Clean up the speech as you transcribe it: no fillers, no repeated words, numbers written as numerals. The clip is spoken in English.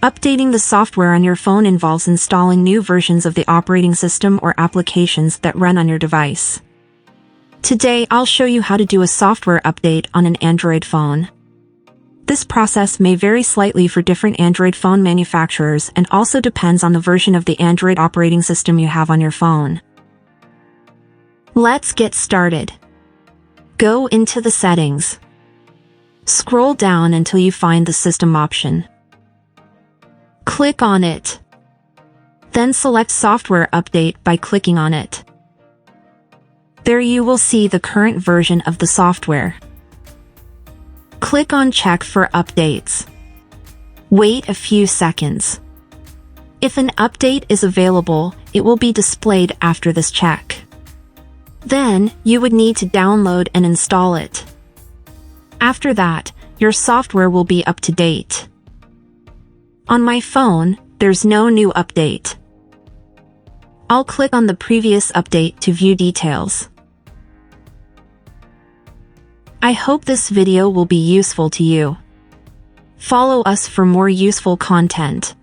Updating the software on your phone involves installing new versions of the operating system or applications that run on your device. Today, I'll show you how to do a software update on an Android phone. This process may vary slightly for different Android phone manufacturers and also depends on the version of the Android operating system you have on your phone. Let's get started. Go into the settings. Scroll down until you find the system option. Click on it. Then select Software Update by clicking on it. There you will see the current version of the software. Click on Check for updates. Wait a few seconds. If an update is available, it will be displayed after this check. Then, you would need to download and install it. After that, your software will be up to date. On my phone, there's no new update. I'll click on the previous update to view details. I hope this video will be useful to you. Follow us for more useful content.